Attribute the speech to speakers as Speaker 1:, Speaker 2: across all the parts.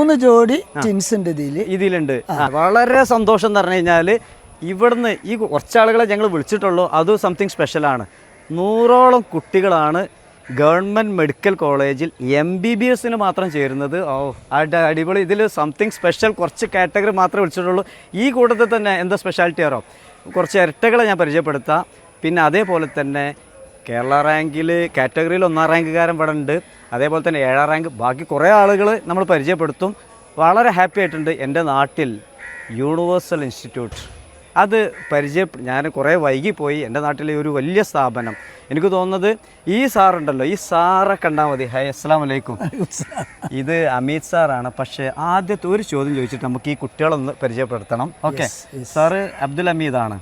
Speaker 1: 3 ജോഡി ടിൻസ് ഉണ്ട്
Speaker 2: ഇതിലുണ്ട്. വളരെ സന്തോഷം എന്ന് പറഞ്ഞു കഴിഞ്ഞാൽ ഇവിടുന്ന് ഈ കുറച്ചാളുകളെ ഞങ്ങൾ വിളിച്ചിട്ടുള്ളൂ. അതും സംതിങ് സ്പെഷ്യലാണ്. 100ഓളം കുട്ടികളാണ് ഗവൺമെൻറ് മെഡിക്കൽ കോളേജിൽ MBBS മാത്രം ചേരുന്നത്. അടിപൊളി. ഇതിൽ സംതിങ് സ്പെഷ്യൽ കുറച്ച് കാറ്റഗറി മാത്രമേ വിളിച്ചിട്ടുള്ളൂ. ഈ കൂട്ടത്തിൽ തന്നെ എന്താ സ്പെഷ്യാലിറ്റി ആണോ, കുറച്ച് ഇരട്ടകളെ ഞാൻ പരിചയപ്പെടുത്താം. പിന്നെ അതേപോലെ തന്നെ കേരള റാങ്കിൽ കാറ്റഗറിയിൽ 1ാം റാങ്കുകാരൻ ഇവിടെ ഉണ്ട്. അതേപോലെ തന്നെ 7ാം റാങ്ക്, ബാക്കി കുറേ ആളുകൾ നമ്മൾ പരിചയപ്പെടുത്തും. വളരെ ഹാപ്പി ആയിട്ടുണ്ട്. എൻ്റെ നാട്ടിൽ യൂണിവേഴ്സൽ ഇൻസ്റ്റിറ്റ്യൂട്ട് അത് ഞാൻ കുറേ വൈകിപ്പോയി. എൻ്റെ നാട്ടിലെ ഒരു വലിയ സ്ഥാപനം. എനിക്ക് തോന്നുന്നത് ഈ സാറുണ്ടല്ലോ, ഈ സാറെ കണ്ടാൽ മതി. ഹൈ, അസ്സലാമു അലൈക്കും. ഇത് അമീത് സാറാണ്. പക്ഷേ ആദ്യത്തെ ഒരു ചോദ്യം ചോദിച്ചിട്ട് നമുക്ക് ഈ കുട്ടികളൊന്ന് പരിചയപ്പെടുത്തണം. ഓക്കെ, സാറ് അബ്ദുൽ ഹമീദാണ്.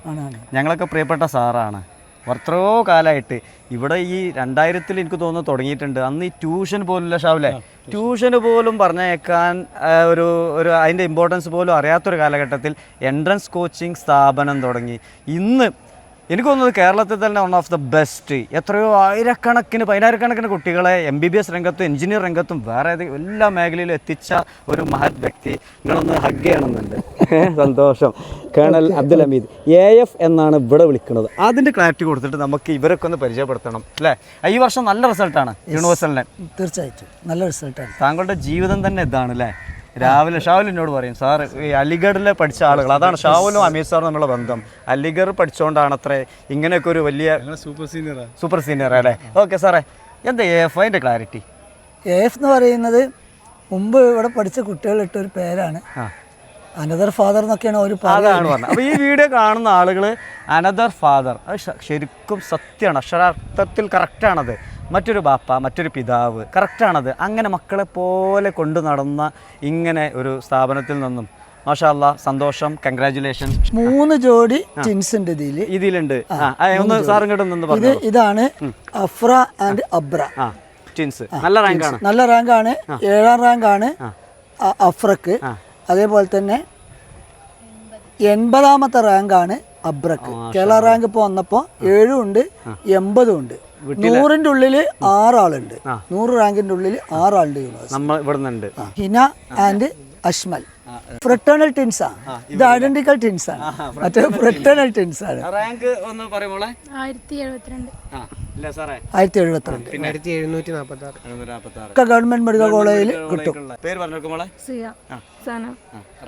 Speaker 2: ഞങ്ങളൊക്കെ പ്രിയപ്പെട്ട സാറാണ്. എത്രയോ കാലമായിട്ട് ഇവിടെ ഈ 2000 എനിക്ക് തോന്നുന്നു തുടങ്ങിയിട്ടുണ്ട്. അന്ന് ഈ ട്യൂഷൻ പോലുള്ള ഷാവിലെ ട്യൂഷന് പോലും പറഞ്ഞേക്കാൻ ഒരു അതിൻ്റെ ഇമ്പോർട്ടൻസ് പോലും അറിയാത്തൊരു കാലഘട്ടത്തിൽ എൻട്രൻസ് കോച്ചിങ് സ്ഥാപനം തുടങ്ങി. ഇന്ന് എനിക്ക് തോന്നുന്നത് കേരളത്തിൽ തന്നെ വൺ ഓഫ് ദ ബെസ്റ്റ്. എത്രയോ പതിനായിരക്കണക്കിന് കുട്ടികളെ MBBS രംഗത്തും എഞ്ചിനീയർ രംഗത്തും വേറെ എല്ലാ മേഖലയിലും എത്തിച്ച ഒരു മഹത് വ്യക്തി. നിങ്ങളൊന്ന് ഹഗ് ചെയ്യണമെന്നുണ്ട്. സന്തോഷം. കേണൽ അബ്ദുൽ ഹമീദ്. AF എന്നാണ് ഇവിടെ വിളിക്കുന്നത്. അതിൻ്റെ ക്ലാരിറ്റി കൊടുത്തിട്ട് നമുക്ക് ഇവരൊക്കെ ഒന്ന് പരിചയപ്പെടുത്തണം അല്ലേ? ഈ വർഷം നല്ല റിസൾട്ടാണ് യൂണിവേഴ്സലിന്.
Speaker 1: തീർച്ചയായിട്ടും നല്ല റിസൾട്ടാണ്.
Speaker 2: താങ്കളുടെ ജീവിതം തന്നെ ഇതാണ് അല്ലേ? ഷാവുൽ എന്നോട് പറയും, സാർ ഈ അലിഗഡിലെ പഠിച്ച ആളുകൾ, അതാണ് ഷാവുലും അമീർ സാറും നമ്മളെ ബന്ധം. അലിഗഡ് പഠിച്ചുകൊണ്ടാണ് അത്ര ഇങ്ങനെയൊക്കെ ഒരു വലിയ സൂപ്പർ സീനിയർ അല്ലേ? ഓക്കെ സാറേ, എന്താ AF അതിൻ്റെ ക്ലാരിറ്റി?
Speaker 1: AF എന്ന് പറയുന്നത് മുമ്പ് ഇവിടെ പഠിച്ച കുട്ടികളിട്ടൊരു പേരാണ്. അനദർ ഫാദർ എന്നൊക്കെയാണ് അവർ
Speaker 2: പറഞ്ഞത്. അപ്പോൾ ഈ വീഡിയോ കാണുന്ന ആളുകൾ അനദർ ഫാദർ, അത് ശരിക്കും സത്യമാണ്, അക്ഷരാർത്ഥത്തിൽ കറക്റ്റാണത്. മറ്റൊരു ബാപ്പ, മറ്റൊരു പിതാവ്, കറക്റ്റാണത്. അങ്ങനെ മക്കളെ പോലെ കൊണ്ടു നടന്ന ഇങ്ങനെ ഒരു സ്ഥാപനത്തിൽ നിന്നും മാഷാ അല്ലാഹ് സന്തോഷം. കൺഗ്രാജുലേഷൻസ്.
Speaker 1: 3 ജോഡി ടിൻസ് ഉണ്ട്
Speaker 2: ഇതിലുണ്ട്. ഒന്ന് സാറും കൂടെ നിന്ന് പറഞ്ഞു.
Speaker 1: ഇതാണ് അഫ്ര ആൻഡ് അബ്ര
Speaker 2: ടിൻസ്. നല്ല റാങ്കാണ്.
Speaker 1: നല്ല റാങ്കാണ്. 7ാം റാങ്കാണ് അഫ്രക്ക്. അതേപോലെ തന്നെ 80ാമത്തെ റാങ്കാണ് അബ്രക്ക്. കേരള റാങ്ക് ഇപ്പോൾ വന്നപ്പോൾ 7 ഉണ്ട്, 80 ഉണ്ട്. 100ന്റെ ഉള്ളിൽ 6 ആളുണ്ട്. 100 റാങ്കിന്റെ ഉള്ളിൽ 6 ആളുണ്ട് university. Hina and Ashmal fraternal ടിൻസ് ആണ്. ഇത് ഐഡന്റിക്കൽ ടിൻസ് ആണ്. മറ്റേ ഫ്രട്ടേണൽ ടിൻസ് ആണ്.
Speaker 2: റാങ്ക് ഒന്ന് പറയുമോളെ?
Speaker 1: 1742 ഗവൺമെന്റ് മെഡിക്കൽ കോളേജിൽ കിട്ടും.
Speaker 2: പേര് പറഞ്ഞോളെ.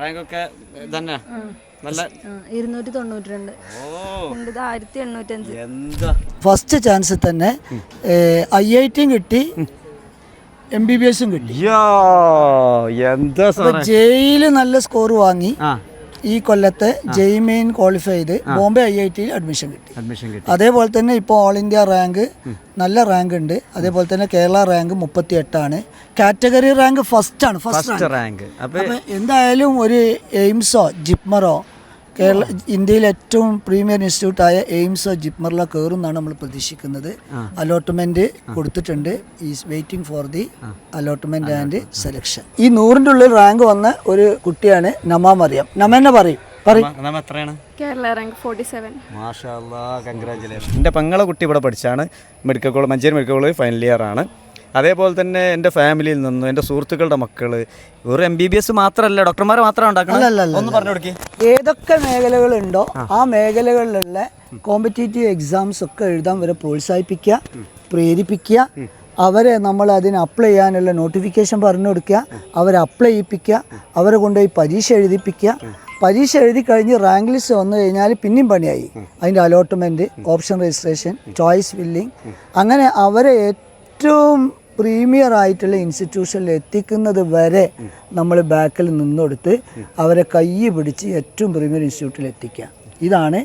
Speaker 2: റാങ്ക് ഒക്കെ തന്നെ നല്ല
Speaker 3: 292.
Speaker 1: ഫസ്റ്റ് ചാൻസ് തന്നെ IIT കിട്ടി, MBBS കിട്ടി. ജെയിൽ നല്ല സ്കോർ വാങ്ങി. ഈ കൊല്ലത്തെ ജെയ് മെയിൻ ക്വാളിഫൈ ചെയ്ത് ബോംബെ IIT അഡ്മിഷൻ കിട്ടി. അതേപോലെ തന്നെ ഇപ്പോൾ ഓൾ ഇന്ത്യ റാങ്ക് നല്ല റാങ്ക് ഉണ്ട്. അതേപോലെ തന്നെ കേരള റാങ്ക് 38 ആണ്. Category rank first rank. അപ്പോൾ എന്തായാലും ഒരു എയിംസോ ജിപ്മറോ ഇന്ത്യയിലെ ഏറ്റവും പ്രീമിയർ ഇൻസ്റ്റിറ്റ്യൂട്ടായ എയിംസോ ജിപ്മറിലോ കയറും എന്നാണ് നമ്മൾ പ്രതീക്ഷിക്കുന്നത്. അലോട്ട്മെന്റ് കൊടുത്തിട്ടുണ്ട്. Is waiting for the allotment and selection. ഈ 100ന്റെ ഉള്ളിൽ റാങ്ക് വന്ന ഒരു കുട്ടിയാണ് നമ മറിയം. നമന്നെ പറയും.
Speaker 3: കേരള റാങ്ക് 47.
Speaker 2: മാഷാ അല്ലാഹ്, കൺഗ്രാജുലേഷൻ. എൻ്റെ പെങ്ങളെ കുട്ടി ഇവിടെ പഠിച്ചാണ് medical college, Manjeri medical college final year ആണ്. അതേപോലെ തന്നെ എൻ്റെ ഫാമിലിയിൽ നിന്നും എൻ്റെ സുഹൃത്തുക്കളുടെ മക്കൾ ഒരു MBBS മാത്രമല്ല, ഡോക്ടർമാരെ മാത്രമാണ് ഉണ്ടാക്കുന്നത്. ഒന്ന് പറഞ്ഞു കൊടുക്കി.
Speaker 1: ഏതൊക്കെ മേഖലകളുണ്ടോ ആ മേഖലകളിലുള്ള കോമ്പറ്റേറ്റീവ് എക്സാംസ് ഒക്കെ എഴുതാൻ വരെ പ്രോത്സാഹിപ്പിക്കുക, പ്രേരിപ്പിക്കുക. അവരെ നമ്മൾ അതിന് അപ്ലൈ ചെയ്യാനുള്ള നോട്ടിഫിക്കേഷൻ പറഞ്ഞു കൊടുക്കുക, അവരെ അപ്ലൈ ചെയ്യിപ്പിക്കുക, അവരെ കൊണ്ടുപോയി പരീക്ഷ എഴുതിപ്പിക്കുക. പരീക്ഷ എഴുതി കഴിഞ്ഞ് റാങ്ക് ലിസ്റ്റ് വന്നു കഴിഞ്ഞാൽ പിന്നെയും പണിയായി. അതിൻ്റെ allotment, option registration, choice filling, അങ്ങനെ അവരെ ഏറ്റവും പ്രീമിയർ ആയിട്ടുള്ള ഇൻസ്റ്റിറ്റ്യൂഷനിൽ എത്തിക്കുന്നത് വരെ നമ്മൾ ബാക്കിൽ നിന്നൊടുത്ത് അവരെ കൈ പിടിച്ച് ഏറ്റവും പ്രീമിയർ ഇൻസ്റ്റിറ്റ്യൂട്ടിൽ എത്തിക്കുക. ഇതാണ്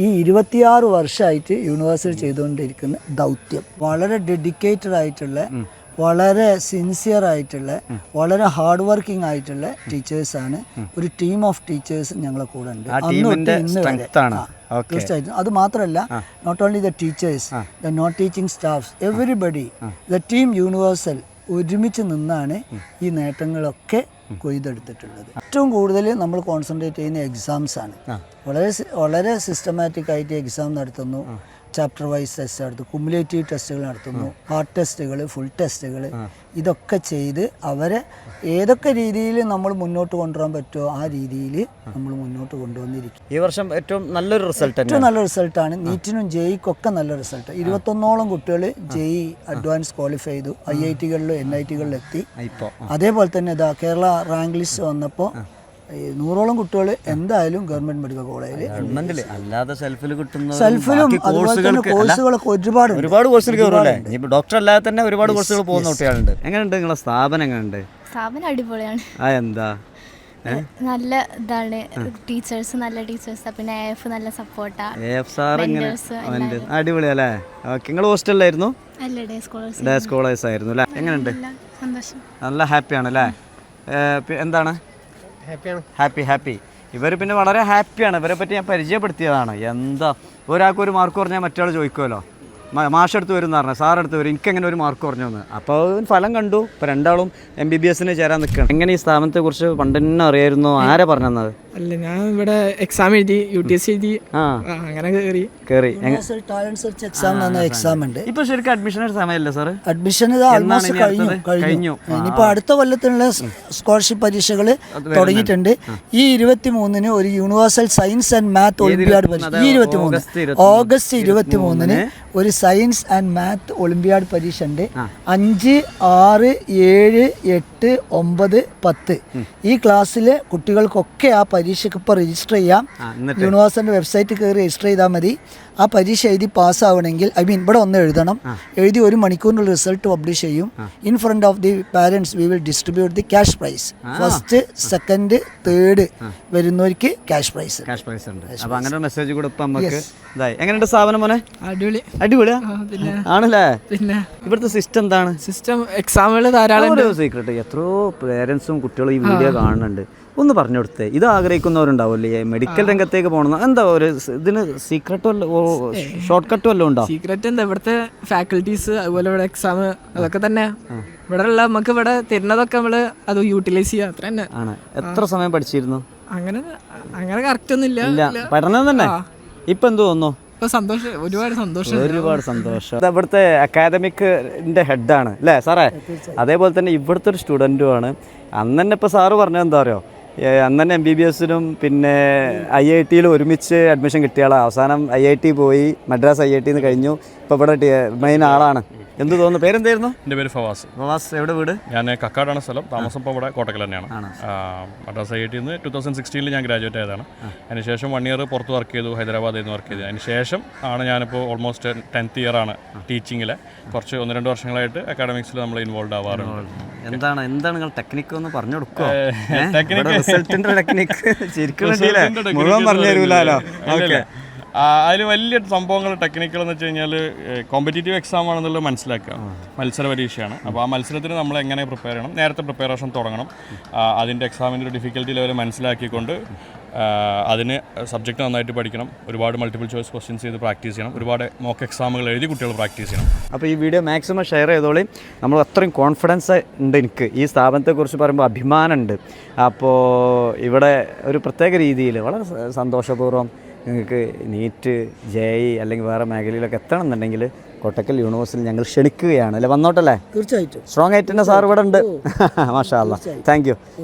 Speaker 1: ഈ 26 വർഷമായിട്ട് യൂണിവേഴ്സിറ്റി ചെയ്തുകൊണ്ടിരിക്കുന്ന ദൗത്യം. വളരെ ഡെഡിക്കേറ്റഡ് ആയിട്ടുള്ള, വളരെ സിൻസിയർ ആയിട്ടുള്ള, വളരെ ഹാർഡ് വർക്കിംഗ് ആയിട്ടുള്ള ടീച്ചേഴ്സാണ്. ഒരു ടീം ഓഫ് ടീച്ചേഴ്സ് ഞങ്ങളെ കൂടെ ഉണ്ട്. തീർച്ചയായിട്ടും. അത് മാത്രമല്ല, not only the teachers, the non teaching staffs, everybody, the team universal ഒരുമിച്ച് നിന്നാണ് ഈ നേട്ടങ്ങളൊക്കെ കൊയ്തെടുത്തിട്ടുള്ളത്. ഏറ്റവും കൂടുതൽ നമ്മൾ കോൺസെൻട്രേറ്റ് ചെയ്യുന്ന എക്സാംസ് ആണ്. വളരെ സിസ്റ്റമാറ്റിക് ആയിട്ട് എക്സാം നടത്തുന്നു. ചാപ്റ്റർ വൈസ് ടെസ്റ്റ് നടത്തും, കുമുലേറ്റീവ് ടെസ്റ്റുകൾ നടത്തുന്നു, പാർട്ട് ടെസ്റ്റുകൾ, ഫുൾ ടെസ്റ്റുകൾ, ഇതൊക്കെ ചെയ്ത് അവരെ ഏതൊക്കെ രീതിയിൽ നമ്മൾ മുന്നോട്ട് കൊണ്ടുവരാൻ പറ്റുമോ ആ രീതിയിൽ നമ്മൾ മുന്നോട്ട് കൊണ്ടുവന്നിരിക്കും.
Speaker 2: ഈ വർഷം ഏറ്റവും നല്ലൊരു റിസൾട്ട്
Speaker 1: ഏറ്റവും നല്ല റിസൾട്ടാണ്. നീറ്റിനും ജെഇക്കൊക്കെ നല്ല റിസൾട്ട്. 21ഓളം കുട്ടികൾ ജെഇ അഡ്വാൻസ് ക്വാളിഫൈ ചെയ്തു, IIT-കളിലും NIT-കളിലും എത്തി. അതേപോലെ തന്നെ ഇതാ കേരള റാങ്ക് ലിസ്റ്റ് വന്നപ്പോൾ 100ഓളം കുട്ടികൾ എന്തായാലും ഗവൺമെന്റ് മെഡിക്കൽ കോളേജിൽ
Speaker 2: അല്ലാതെ സെൽഫിലും
Speaker 1: അതുപോലെ തന്നെ കോഴ്സുകളൊക്കെ ഒരുപാട്
Speaker 2: കോഴ്സുകൾ കയറുമല്ലേ? ഡോക്ടർ അല്ലാതെ തന്നെ ഒരുപാട് കോഴ്സുകൾ പോകുന്ന കുട്ടികളുണ്ട്. എങ്ങനെയുണ്ട് നിങ്ങളെ സ്ഥാപനം? എങ്ങനെയുണ്ട്
Speaker 4: സ്ഥാപനം? അടിപൊളിയാണ്.
Speaker 2: എന്താ
Speaker 4: നല്ല ഇതാണ്, ടീച്ചേഴ്സ് നല്ല ടീച്ചേഴ്സാ, പിന്നെ AF നല്ല സപ്പോർട്ടാ.
Speaker 2: അടിപൊളിയല്ലേ? ഓക്കെ, നിങ്ങൾ ഹോസ്റ്റലിലായിരുന്നു?
Speaker 4: ഡേ
Speaker 2: സ്കോളേഴ്സ് ആയിരുന്നു അല്ലേ? എങ്ങനെയുണ്ട്?
Speaker 4: സന്തോഷം.
Speaker 2: നല്ല ഹാപ്പിയാണ് അല്ലേ? എന്താണ് ഹാപ്പി? ഇവർ പിന്നെ വളരെ ഹാപ്പിയാണ്. ഇവരെ പറ്റി ഞാൻ പരിചയപ്പെടുത്തിയതാണ്. എന്താ ഒരാൾക്ക് ഒരു മാർക്ക് കുറഞ്ഞാൽ മറ്റൊരാൾ ചോദിക്കുമല്ലോ, മാഷെടുത്ത് വരും എന്ന് പറഞ്ഞാൽ സാറെടുത്ത് വരും, എനിക്കെങ്ങനെ ഒരു മാർക്ക് കുറഞ്ഞു എന്ന്. അപ്പോൾ ഫലം കണ്ടു. ഇപ്പോൾ രണ്ടാളും MBBS-ന് ചേരാൻ നിൽക്കണം. എങ്ങനെ ഈ സ്ഥാപനത്തെക്കുറിച്ച് പണ്ട് തന്നെ അറിയായിരുന്നു? ആരെ പറഞ്ഞത്?
Speaker 3: അല്ല, ഞാൻ ഇവിടെ എക്സാം എഴുതി, UTS എഴുതി, അങ്ങനെ കയറി.
Speaker 1: ടാലന്റ് സെർച്ച് എക്സാം എന്ന എക്സാം ഉണ്ട്.
Speaker 2: ഇപ്പൊ ശരിക്കും അഡ്മിഷൻ സമയമല്ലേ സാർ?
Speaker 1: അഡ്മിഷൻ കഴിഞ്ഞു. ഇനിയിപ്പോൾ അടുത്ത കൊല്ലത്തിനുള്ള സ്കോളർഷിപ്പ് പരീക്ഷകൾ തുടങ്ങിയിട്ടുണ്ട്. ഈ 23-ന് ഒരു universal science and math olympiad പരീക്ഷ. ഈ 23 ഓഗസ്റ്റ് 23-ന് ഒരു സയൻസ് ആൻഡ് മാത്ത് ഒളിമ്പിയാഡ് പരീക്ഷ ഉണ്ട്. 5, 6, 7, 8, 9, 10 ഈ ക്ലാസ്സിലെ കുട്ടികൾക്കൊക്കെ ആ പരീക്ഷയ്ക്ക് ഇപ്പോൾ രജിസ്റ്റർ ചെയ്യാം. യൂണിവേഴ്സിറ്റിൻ്റെ വെബ്സൈറ്റിൽ കയറി രജിസ്റ്റർ ചെയ്താൽ മതി. ആ പരീക്ഷ എഴുതി പാസ്സാവണമെങ്കിൽ ഇവിടെ ഒന്ന് എഴുതണം. എഴുതി 1 മണിക്കൂറിനുള്ള റിസൾട്ട് പബ്ലിഷ് ചെയ്യും. In front of the parents we will distribute the cash prize. First, second, third വരുന്നവർക്ക് ക്യാഷ് പ്രൈസ്
Speaker 2: ഉണ്ട്. അപ്പോൾ അങ്ങനെ ഒരു മെസ്സേജ് കൂടെ ഇപ്പം നമുക്ക് ഇതായി. എങ്ങനെയുണ്ട് സ്ഥാപനം മോനെ? അടിപൊളിയാ ആണല്ലേ? പിന്നെ ഇവിടുത്തെ സിസ്റ്റം എന്താണ്?
Speaker 3: സിസ്റ്റം എക്സാമുകൾ ധാരാളം.
Speaker 2: സീക്രട്ട് എത്രയോ പേരൻസും കുട്ടികളും ഈ വീഡിയോ കാണുന്നുണ്ട്. ഒന്ന് പറഞ്ഞു കൊടുത്തേ. ഇത് ആഗ്രഹിക്കുന്നവരുണ്ടാവില്ലേ മെഡിക്കൽ രംഗത്തേക്ക് പോകണം? എന്താ ഒരു ഇതിന് സീക്രട്ട് ഷോർട്ട് കട്ട് വല്ലതും ഉണ്ടോ?
Speaker 3: സീക്രട്ട് എന്താ, ഇവിടുത്തെ ഫാക്കൽറ്റീസ്, അതുപോലെ ഇവിടെ എക്സാം, അതൊക്കെ തന്നെ. ഇവിടെ ഉള്ള നമുക്ക് ഇവിടെ തരുന്നതൊക്കെ നമ്മള് അത് യൂട്ടിലൈസ് ചെയ്യുക, അത്ര തന്നെ
Speaker 2: ആണ്. എത്ര സമയം പഠിച്ചിരുന്നു?
Speaker 3: അങ്ങനെ കറക്റ്റ് ഒന്നും ഇല്ല,
Speaker 2: പഠനം തന്നെ. ഇപ്പൊ എന്ത് തോന്നുന്നു?
Speaker 3: സന്തോഷം, ഒരുപാട് സന്തോഷം.
Speaker 2: ഇവിടുത്തെ അക്കാദമിക്കിന്റെ ഹെഡാണ് അല്ലേ സാറേ? അതേപോലെ തന്നെ ഇവിടുത്തെ ഒരു സ്റ്റുഡൻറ്റുമാണ്. അന്ന് തന്നെ ഇപ്പോൾ സാറ് പറഞ്ഞത് എന്താ പറയുക, അന്ന് തന്നെ MBBS-നും പിന്നെ IIT-ലും ഒരുമിച്ച് അഡ്മിഷൻ കിട്ടിയാളാണ്. അവസാനം IIT പോയി, മദ്രാസ് IIT-ന്ന് കഴിഞ്ഞു. ഇപ്പോൾ ഇവിടെ മെയിൻ ആളാണ്. എന്ത് തോന്നുന്നു? പേരെന്തായിരുന്നു?
Speaker 5: എൻ്റെ പേര് ഫവാസ്.
Speaker 2: എവിടെ വീട്?
Speaker 5: ഞാൻ കക്കാടാണ് സ്ഥലം. താമസം ഇപ്പോൾ ഇവിടെ കോട്ടക്കൽ തന്നെയാണ്. മദ്രാസ് IIT-ന്ന് 2016 ഞാൻ ഗ്രാജുവേറ്റ് ആയതാണ്. അതിനുശേഷം 1 ഇയർ പുറത്ത് വർക്ക് ചെയ്തു, ഹൈദരാബാദിൽ നിന്ന് വർക്ക് ചെയ്തു. അതിനുശേഷം ആണ് ഞാനിപ്പോൾ ഓൾമോസ്റ്റ് 10th ഇയറാണ് ടീച്ചിങ്ങിൽ. കുറച്ച് 1-2 വർഷങ്ങളായിട്ട് അക്കാഡമിക്സിൽ നമ്മൾ ഇൻവോൾവ് ആവാറുണ്ട്.
Speaker 2: എന്താണ് നിങ്ങൾ ടെക്നിക്ക് ഒന്ന് പറഞ്ഞു കൊടുക്കുമോ? റിസൾട്ടിന്റെ ടെക്നിക്ക് ശരിക്കും മുഴുവൻ പറഞ്ഞു തരൂലോ. ഓക്കെ,
Speaker 5: അതിൽ വലിയ സംഭവങ്ങൾ ടെക്നിക്കൽ എന്ന് വെച്ച് കഴിഞ്ഞാൽ കോമ്പറ്റീറ്റീവ് എക്സാം ആണെന്നുള്ളത് മനസ്സിലാക്കുക. മത്സര പരീക്ഷയാണ്. അപ്പോൾ ആ മത്സരത്തിന് നമ്മൾ എങ്ങനെ പ്രിപ്പയർ ചെയ്യണം, നേരത്തെ പ്രിപ്പറേഷൻ തുടങ്ങണം. അതിൻ്റെ എക്സാമിൻ്റെ ഒരു ഡിഫിക്കൽറ്റി ലെവൽ മനസ്സിലാക്കിക്കൊണ്ട് അതിന് സബ്ജക്റ്റ് നന്നായിട്ട് പഠിക്കണം. ഒരുപാട് മൾട്ടിപ്പിൾ ചോയ്സ് ക്വസ്റ്റ്യൻസ് ചെയ്ത് പ്രാക്ടീസ് ചെയ്യണം. ഒരുപാട് മോക്ക് എക്സാമുകൾ എഴുതി കുട്ടികൾ പ്രാക്ടീസ് ചെയ്യണം.
Speaker 2: അപ്പോൾ ഈ വീഡിയോ മാക്സിമം ഷെയർ ചെയ്തോളി. നമ്മൾ അത്രയും കോൺഫിഡൻസ് ഉണ്ട്. എനിക്ക് ഈ സ്ഥാപനത്തെക്കുറിച്ച് പറയുമ്പോൾ അഭിമാനമുണ്ട്. അപ്പോൾ ഇവിടെ ഒരു പ്രത്യേക രീതിയിൽ വളരെ സന്തോഷപൂർവ്വം നിങ്ങൾക്ക് നീറ്റ്, JEE അല്ലെങ്കിൽ വേറെ മേഖലയിലൊക്കെ എത്തണം എന്നുണ്ടെങ്കിൽ കോട്ടക്കൽ യൂണിവേഴ്സിറ്റിയിൽ ഞങ്ങൾ ക്ഷണിക്കുകയാണ് അല്ലേ? വന്നോട്ടല്ലേ?
Speaker 1: തീർച്ചയായിട്ടും.
Speaker 2: സ്ട്രോങ് ആയിട്ട് തന്നെ സാർ ഇവിടെ ഉണ്ട്. മാഷാ അല്ലാ, താങ്ക് യു.